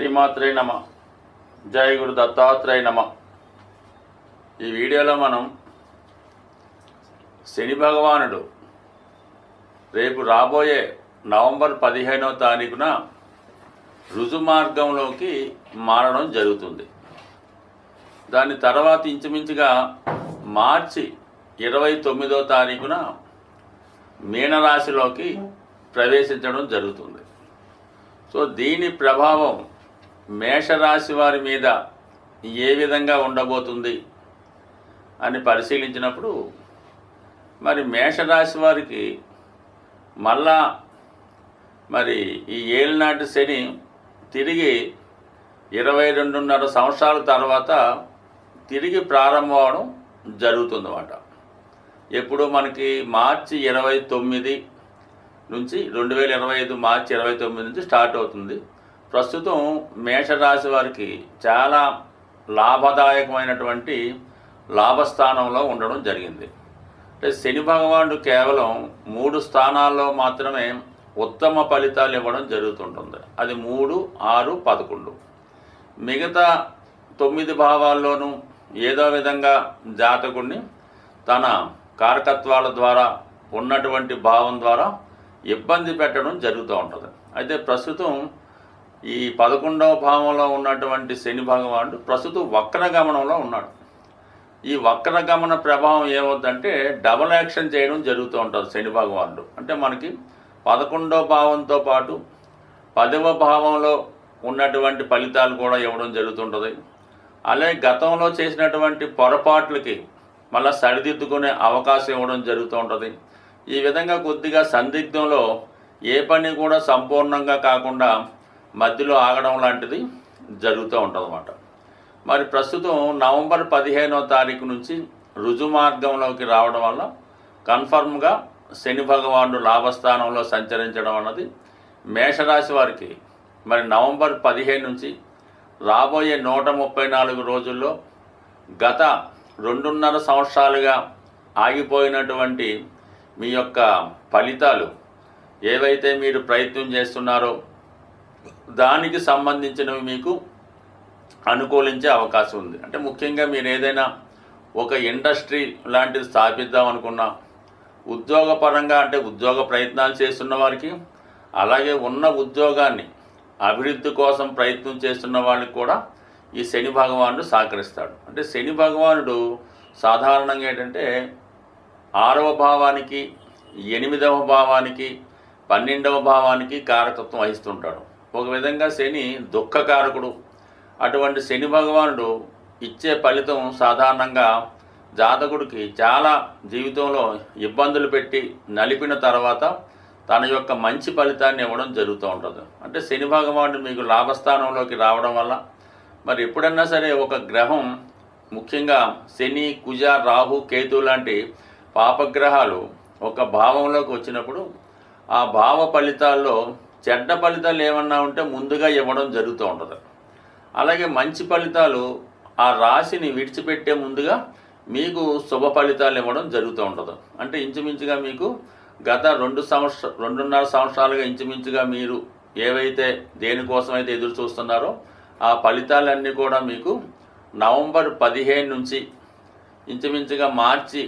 శ్రీమాత్రే నమ. జై గురు దత్తాత్రేయ నమ. ఈ వీడియోలో మనం శని భగవానుడు రేపు రాబోయే నవంబర్ 15వ తారీఖున రుజుమార్గంలోకి మారడం జరుగుతుంది. దాని తర్వాత ఇంచుమించుగా మార్చి 29వ తారీఖున మీనరాశిలోకి ప్రవేశించడం జరుగుతుంది. సో దీని ప్రభావం మేషరాశి వారి మీద ఏ విధంగా ఉండబోతుంది అని పరిశీలించినప్పుడు మరి మేషరాశి వారికి మళ్ళా మరి ఈ ఏళ్ళనాటి శని తిరిగి 22.5 సంవత్సరాల తర్వాత తిరిగి ప్రారంభం అవడం జరుగుతుందన్నమాట. ఎప్పుడు మనకి మార్చి 29 నుంచి 2025 మార్చి 29 నుంచి స్టార్ట్ అవుతుంది. ప్రస్తుతం మేషరాశి వారికి చాలా లాభదాయకమైనటువంటి లాభస్థానంలో ఉండడం జరిగింది. అంటే శని భగవానుడు కేవలం 3 స్థానాల్లో మాత్రమే ఉత్తమ ఫలితాలు ఇవ్వడం జరుగుతుంటుంది. అది 3, 6, 11. మిగతా 9 భావాల్లోనూ ఏదో విధంగా జాతకుడిని తన కారకత్వాల ద్వారా ఉన్నటువంటి భావం ద్వారా ఇబ్బంది పెట్టడం జరుగుతూ ఉంటుంది. అయితే ప్రస్తుతం ఈ 11వ భావంలో ఉన్నటువంటి శని భగవానుడు ప్రస్తుతం వక్రగమనంలో ఉన్నాడు. ఈ వక్రగమన ప్రభావం ఏమవుతుందంటే డబల్ యాక్షన్ చేయడం జరుగుతూ ఉంటుంది శని భగవానుడు. అంటే మనకి 11వ భావంతో పాటు 10వ భావంలో ఉన్నటువంటి ఫలితాలు కూడా ఇవ్వడం జరుగుతుంటుంది. అలాగే గతంలో చేసినటువంటి పొరపాట్లకి మళ్ళీ సరిదిద్దుకునే అవకాశం ఇవ్వడం జరుగుతూ ఉంటుంది. ఈ విధంగా కొద్దిగా సందిగ్ధంలో ఏ పని కూడా సంపూర్ణంగా కాకుండా మధ్యలో ఆగడం లాంటిది జరుగుతూ ఉంటుందన్నమాట. మరి ప్రస్తుతం నవంబర్ 15వ తారీఖు నుంచి రుజుమార్గంలోకి రావడం వల్ల కన్ఫర్మ్గా శని భగవానుడు లాభస్థానంలో సంచరించడం అన్నది మేషరాశి వారికి మరి నవంబర్ 15 నుంచి రాబోయే 134 రోజుల్లో గత 2.5 సంవత్సరాలుగా ఆగిపోయినటువంటి మీ యొక్క ఫలితాలు ఏవైతే మీరు ప్రయత్నం చేస్తున్నారో దానికి సంబంధించినవి మీకు అనుకూలించే అవకాశం ఉంది. అంటే ముఖ్యంగా మీరు ఏదైనా ఒక ఇండస్ట్రీ లాంటిది స్థాపిద్దాం అనుకున్నా, ఉద్యోగపరంగా అంటే ఉద్యోగ ప్రయత్నాలు చేస్తున్న వారికి, అలాగే ఉన్న ఉద్యోగాన్ని అభివృద్ధి కోసం ప్రయత్నం చేస్తున్న వాళ్ళకి కూడా ఈ శని భగవానుడు సహకరిస్తాడు. అంటే శని భగవానుడు సాధారణంగా ఏంటంటే 6వ భావానికి, 8వ భావానికి, 12వ భావానికి కారకత్వం వహిస్తుంటాడు. ఒక విధంగా శని దుఃఖకారకుడు. అటువంటి శని భగవానుడు ఇచ్చే ఫలితం సాధారణంగా జాతకుడికి చాలా జీవితంలో ఇబ్బందులు పెట్టి నలిపిన తర్వాత తన యొక్క మంచి ఫలితాన్ని ఇవ్వడం జరుగుతూ ఉంటుంది. అంటే శని భగవానుడు మీకు లాభస్థానంలోకి రావడం వల్ల మరి ఎప్పుడన్నా సరే ఒక గ్రహం, ముఖ్యంగా శని, కుజ, రాహు, కేతు లాంటి పాపగ్రహాలు ఒక భావంలోకి వచ్చినప్పుడు ఆ భావ ఫలితాల్లో చెడ్డ ఫలితాలు ఏమన్నా ఉంటే ముందుగా ఇవ్వడం జరుగుతూ ఉంటుంది. అలాగే మంచి ఫలితాలు ఆ రాశిని విడిచిపెట్టే ముందుగా మీకు శుభ ఫలితాలు ఇవ్వడం జరుగుతూ ఉంటుంది. అంటే ఇంచుమించుగా మీకు గత 2.5 సంవత్సరాలుగా ఇంచుమించుగా మీరు ఏవైతే దేనికోసమైతే ఎదురు చూస్తున్నారో ఆ ఫలితాలన్నీ కూడా మీకు నవంబర్ 15 నుంచి ఇంచుమించుగా మార్చి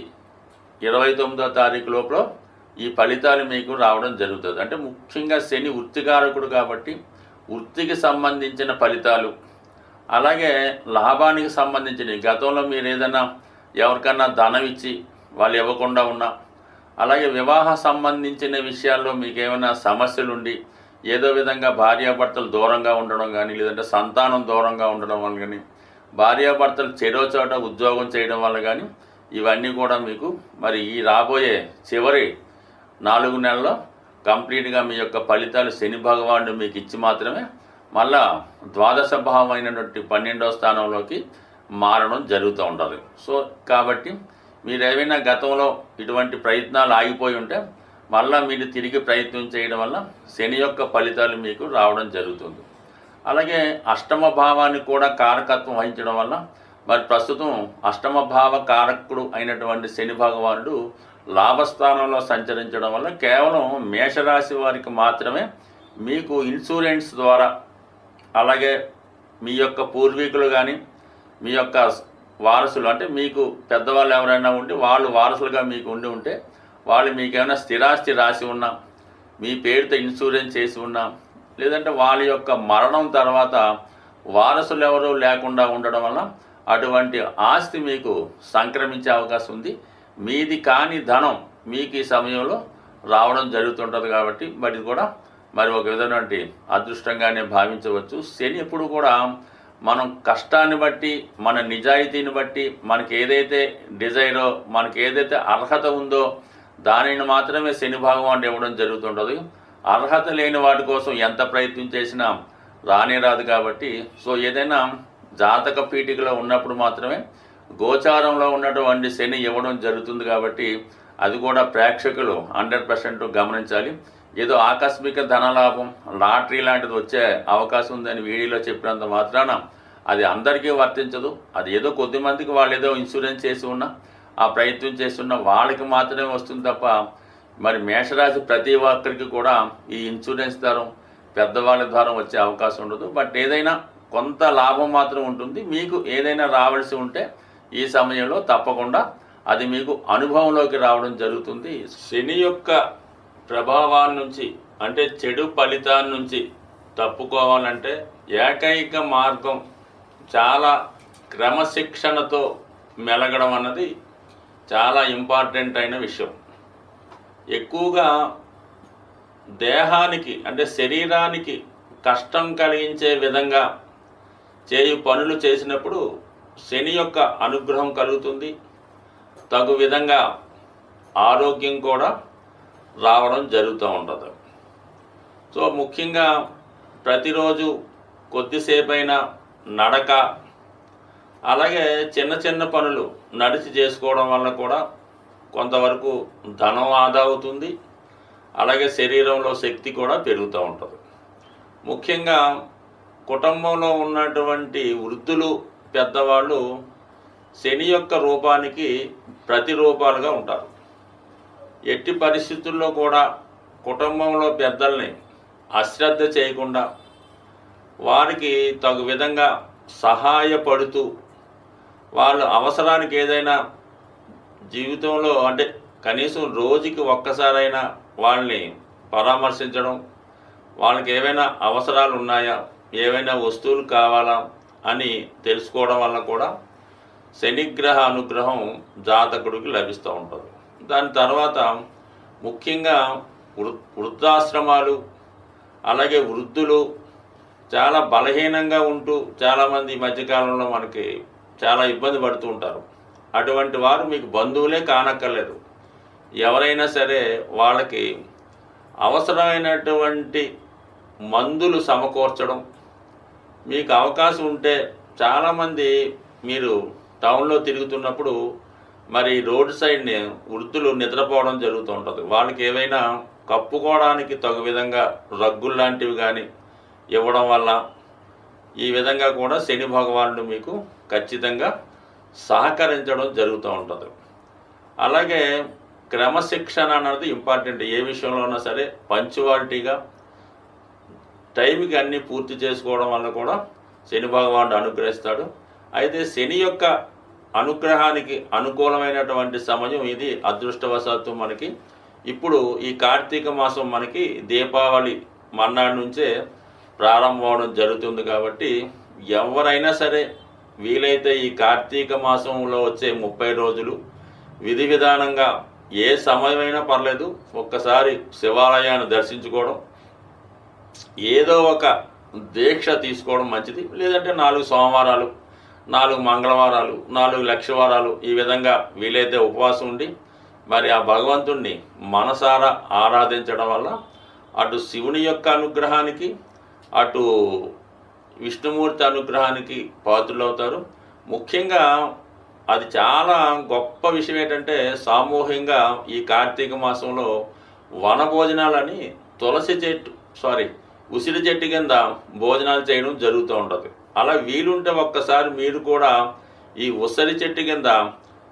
29వ తారీఖు లోపల ఈ ఫలితాలు మీకు రావడం జరుగుతుంది. అంటే ముఖ్యంగా శని వృత్తికారకుడు కాబట్టి వృత్తికి సంబంధించిన ఫలితాలు, అలాగే లాభానికి సంబంధించిన గతంలో మీరు ఏదైనా ఎవరికన్నా ధనం ఇచ్చి వాళ్ళు ఇవ్వకుండా ఉన్నా, అలాగే వివాహ సంబంధించిన విషయాల్లో మీకు ఏమైనా సమస్యలుండి ఏదో విధంగా భార్యాభర్తలు దూరంగా ఉండడం కానీ, లేదంటే సంతానం దూరంగా ఉండడం వల్ల కానీ, భార్యాభర్తలు చెరో చోట ఉద్యోగం చేయడం వల్ల కానీ ఇవన్నీ కూడా మీకు మరి ఈ రాబోయే చివరి 4 నెలల్లో కంప్లీట్గా మీ యొక్క ఫలితాలు శని భగవానుడు మీకు ఇచ్చి మాత్రమే మళ్ళా ద్వాదశ భావమైనటువంటి 12వ స్థానంలోకి మారడం జరుగుతూ ఉంటుంది. సో కాబట్టి మీరు ఏమైనా గతంలో ఇటువంటి ప్రయత్నాలు ఆగిపోయి ఉంటే మళ్ళీ మీరు తిరిగి ప్రయత్నం చేయడం వల్ల శని యొక్క ఫలితాలు మీకు రావడం జరుగుతుంది. అలాగే అష్టమ భావానికి కూడా కారకత్వం వహించడం వల్ల మరి ప్రస్తుతం అష్టమ భావ కారకుడు అయినటువంటి శని భగవానుడు లాభస్థానంలో సంచరించడం వల్ల కేవలం మేషరాశి వారికి మాత్రమే మీకు ఇన్సూరెన్స్ ద్వారా అలాగే మీ యొక్క పూర్వీకులు కానీ మీ యొక్క వారసులు అంటే మీకు పెద్దవాళ్ళు ఎవరైనా ఉండి వాళ్ళు వారసులుగా మీకు ఉంటే వాళ్ళు మీకేమైనా స్థిరాస్తి రాసి ఉన్నా, మీ పేరుతో ఇన్సూరెన్స్ చేసి ఉన్నా, లేదంటే వాళ్ళ యొక్క మరణం తర్వాత వారసులు ఎవరు లేకుండా ఉండడం వల్ల అటువంటి ఆస్తి మీకు సంక్రమించే అవకాశం ఉంది. మీది కాని ధనం మీకు ఈ సమయంలో రావడం జరుగుతుంటుంది కాబట్టి మరి కూడా మరి ఒక విధమైనటువంటి అదృష్టంగానే భావించవచ్చు. శని ఎప్పుడు కూడా మనం కష్టాన్ని బట్టి, మన నిజాయితీని బట్టి, మనకి ఏదైతే డిజైరో, మనకి ఏదైతే అర్హత ఉందో దానిని మాత్రమే శని భగవానుడు ఇవ్వడం జరుగుతుంటుంది. అర్హత లేని వాటి కోసం ఎంత ప్రయత్నం చేసినా రానే రాదు కాబట్టి సో ఏదైనా జాతక పీఠికలో ఉన్నప్పుడు మాత్రమే గోచారంలో ఉన్నటువంటి శని ఇవ్వడం జరుగుతుంది కాబట్టి అది కూడా ప్రేక్షకులు 100% గమనించాలి. ఏదో ఆకస్మిక ధనలాభం, లాటరీ లాంటిది వచ్చే అవకాశం ఉందని వీడియోలో చెప్పినంత మాత్రాన అది అందరికీ వర్తించదు. అది ఏదో కొద్ది మందికి వాళ్ళు ఏదో ఇన్సూరెన్స్ చేసి ఉన్నా, ఆ ప్రయత్నం చేస్తున్న వాళ్ళకి మాత్రమే వస్తుంది తప్ప మరి మేషరాశి ప్రతి ఒక్కరికి కూడా ఈ ఇన్సూరెన్స్ ద్వారా పెద్దవాళ్ళ ద్వారా వచ్చే అవకాశం ఉండదు. బట్ ఏదైనా కొంత లాభం మాత్రం ఉంటుంది. మీకు ఏదైనా రావాల్సి ఉంటే ఈ సమయంలో తప్పకుండా అది మీకు అనుభవంలోకి రావడం జరుగుతుంది. శని యొక్క ప్రభావాన్ని నుంచి అంటే చెడు ఫలితాన్ని నుంచి తప్పుకోవాలంటే ఏకైక మార్గం చాలా క్రమశిక్షణతో మెలగడం అన్నది చాలా ఇంపార్టెంట్ అయిన విషయం. ఎక్కువగా దేహానికి అంటే శరీరానికి కష్టం కలిగించే విధంగా చేయు పనులు చేసినప్పుడు శని యొక్క అనుగ్రహం కలుగుతుంది. తగు విధంగా ఆరోగ్యం కూడా రావడం జరుగుతూ ఉంటుంది. సో ముఖ్యంగా ప్రతిరోజు కొద్దిసేపైనా నడక, అలాగే చిన్న చిన్న పనులు నడిచి చేసుకోవడం వల్ల కూడా కొంతవరకు ధనం ఆదా అవుతుంది. అలాగే శరీరంలో శక్తి కూడా పెరుగుతూ ఉంటుంది. ముఖ్యంగా కుటుంబంలో ఉన్నటువంటి వృద్ధులు, పెద్దవాళ్ళు శని యొక్క రూపానికి ప్రతిరూపాలుగా ఉంటారు. ఎట్టి పరిస్థితుల్లో కూడా కుటుంబంలో పెద్దల్ని అశ్రద్ధ చేయకుండా వారికి తగు విధంగా సహాయపడుతూ వాళ్ళ అవసరానికి ఏదైనా జీవితంలో అంటే కనీసం రోజుకి ఒక్కసారైనా వాళ్ళని పరామర్శించడం, వాళ్ళకి ఏవైనా అవసరాలు ఉన్నాయా, ఏవైనా వస్తువులు కావాలా అని తెలుసుకోవడం వల్ల కూడా శనిగ్రహ అనుగ్రహం జాతకుడికి లభిస్తూ ఉంటుంది. దాని తర్వాత ముఖ్యంగా వృద్ధాశ్రమాలు, అలాగే వృద్ధులు చాలా బలహీనంగా ఉంటూ చాలామంది ఈ మధ్యకాలంలో మనకి చాలా ఇబ్బంది పడుతూ ఉంటారు. అటువంటి వారు మీకు బంధువులే కానక్కర్లేదు. ఎవరైనా సరే వాళ్ళకి అవసరమైనటువంటి మందులు సమకూర్చడం, మీకు అవకాశం ఉంటే చాలామంది మీరు టౌన్లో తిరుగుతున్నప్పుడు మరి రోడ్ సైడ్ని వృద్ధులు నిద్రపోవడం జరుగుతూ ఉంటుంది. వాళ్ళకి ఏవైనా కప్పుకోవడానికి తగు విధంగా రగ్గులు లాంటివి కానీ ఇవ్వడం వల్ల ఈ విధంగా కూడా శని భగవానుడు మీకు ఖచ్చితంగా సహకరించడం జరుగుతూ ఉంటుంది. అలాగే క్రమశిక్షణ అన్నది ఇంపార్టెంట్. ఏ విషయంలో ఉన్నా సరే పంచువాలిటీగా టైంకి అన్నీ పూర్తి చేసుకోవడం వల్ల కూడా శని భగవానుడు అనుగ్రహిస్తాడు. అయితే శని యొక్క అనుగ్రహానికి అనుకూలమైనటువంటి సమయం ఇది. అదృష్టవశాత్తు మనకి ఇప్పుడు ఈ కార్తీక మాసం మనకి దీపావళి మర్నాడు నుంచే ప్రారంభం అవడం జరుగుతుంది. కాబట్టి ఎవరైనా సరే వీలైతే ఈ కార్తీక మాసంలో వచ్చే 30 రోజులు విధి విధానంగా ఏ సమయమైనా పర్లేదు ఒక్కసారి శివాలయాన్ని దర్శించుకోవడం, ఏదో ఒక దీక్ష తీసుకోవడం మంచిది. లేదంటే 4 సోమవారాలు, 4 మంగళవారాలు, 4 లక్షవారాలు ఈ విధంగా వీలైతే ఉపవాసం ఉండి మరి ఆ భగవంతుణ్ణి మనసారా ఆరాధించడం వల్ల అటు శివుని యొక్క అనుగ్రహానికి అటు విష్ణుమూర్తి అనుగ్రహానికి పాత్రులవుతారు. ముఖ్యంగా అది చాలా గొప్ప విషయం ఏంటంటే సామూహికంగా ఈ కార్తీక మాసంలో వనభోజనాలని ఉసిరి చెట్టు కింద భోజనాలు చేయడం జరుగుతూ ఉంటుంది. అలా వీలుంటే ఒక్కసారి మీరు కూడా ఈ ఉసిరి చెట్టు కింద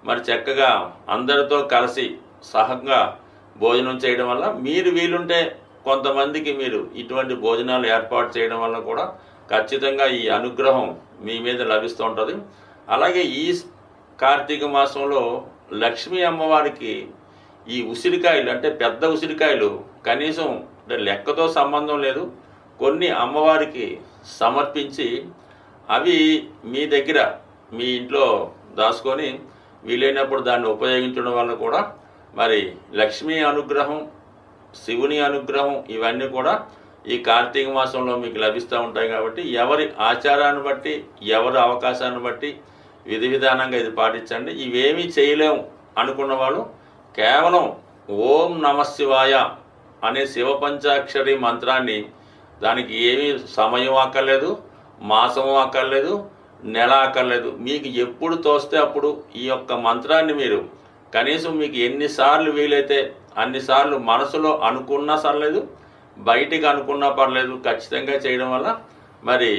మరి చక్కగా అందరితో కలిసి సహంగా భోజనం చేయడం వల్ల మీరు వీలుంటే కొంతమందికి మీరు ఇటువంటి భోజనాలు ఏర్పాటు చేయడం వల్ల కూడా ఖచ్చితంగా ఈ అనుగ్రహం మీ మీద లభిస్తూ ఉంటుంది. అలాగే ఈ కార్తీక మాసంలో లక్ష్మీ అమ్మవారికి ఈ ఉసిరికాయలు, అంటే పెద్ద ఉసిరికాయలు, కనీసం అంటే లెక్కతో సంబంధం లేదు, కొన్ని అమ్మవారికి సమర్పించి అవి మీ దగ్గర మీ ఇంట్లో దాచుకొని వీలైనప్పుడు దాన్ని ఉపయోగించడం వల్ల కూడా మరి లక్ష్మీ అనుగ్రహం, శివుని అనుగ్రహం ఇవన్నీ కూడా ఈ కార్తీక మాసంలో మీకు లభిస్తూ ఉంటాయి. కాబట్టి ఎవరి ఆచారాన్ని బట్టి, ఎవరి అవకాశాన్ని బట్టి విధి విధానంగా ఇది పాటించండి. ఇవేమీ చేయలేము అనుకున్న వాళ్ళు కేవలం ఓం నమఃశివాయ అనే శివ పంచాక్షరి మంత్రాన్ని, దానికి ఏమీ సమయం అక్కర్లేదు, మాసం అక్కర్లేదు, నెల అక్కర్లేదు, మీకు ఎప్పుడు తోస్తే అప్పుడు ఈ యొక్క మంత్రాన్ని మీరు కనీసం మీకు ఎన్నిసార్లు వీలైతే అన్నిసార్లు మనసులో అనుకున్నా సర్లేదు, బయటికి అనుకున్నా పర్లేదు, ఖచ్చితంగా చేయడం వల్ల మరి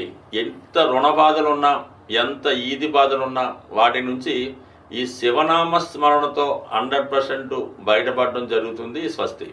ఎంత రుణ బాధలున్నా, ఎంత ఈది బాధలున్నా వాటి నుంచి ఈ శివనామ స్మరణతో 100% బయటపడడం జరుగుతుంది. స్వస్తి.